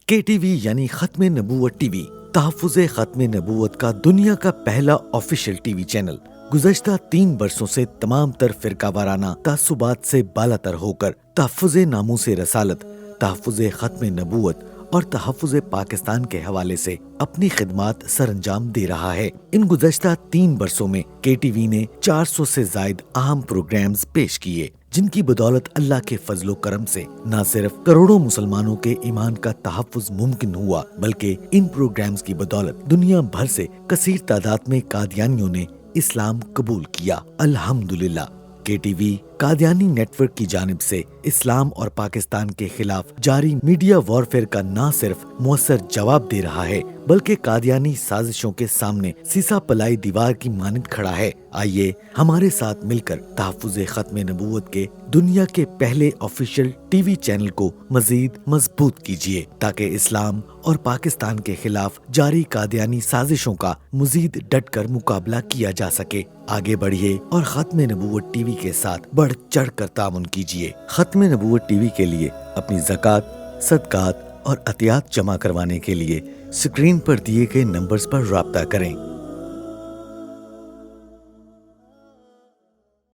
KTV یعنی ختم نبوت ٹی وی، تحفظ ختم نبوت کا دنیا کا پہلا آفیشیل ٹی وی چینل گزشتہ 3 برسوں سے تمام تر فرقہ وارانہ تعصبات سے بالاتر ہو کر تحفظ ناموس رسالت، تحفظ ختم نبوت اور تحفظ پاکستان کے حوالے سے اپنی خدمات سر انجام دے رہا ہے۔ ان گزشتہ 3 برسوں میں KTV نے 400 سے زائد اہم پروگرامز پیش کیے، جن کی بدولت اللہ کے فضل و کرم سے نہ صرف کروڑوں مسلمانوں کے ایمان کا تحفظ ممکن ہوا، بلکہ ان پروگرامز کی بدولت دنیا بھر سے کثیر تعداد میں قادیانیوں نے اسلام قبول کیا۔ الحمدللہ۔ KTV قادیانی نیٹ ورک کی جانب سے اسلام اور پاکستان کے خلاف جاری میڈیا وارفیئر کا نہ صرف مؤثر جواب دے رہا ہے، بلکہ قادیانی سازشوں کے سامنے سیسا پلائی دیوار کی مانند کھڑا ہے۔ آئیے ہمارے ساتھ مل کر تحفظ ختم نبوت کے دنیا کے پہلے آفیشیل ٹی وی چینل کو مزید مضبوط کیجیے، تاکہ اسلام اور پاکستان کے خلاف جاری قادیانی سازشوں کا مزید ڈٹ کر مقابلہ کیا جا سکے۔ آگے بڑھیے اور ختم نبوت ٹی وی کے ساتھ بڑھ چڑھ کر تعاون کیجیے۔ ختم نبوت ٹی وی کے لیے اپنی زکوٰۃ، صدقات اور عطیات جمع کروانے کے لیے اسکرین پر دیے گئے نمبرز پر رابطہ کریں۔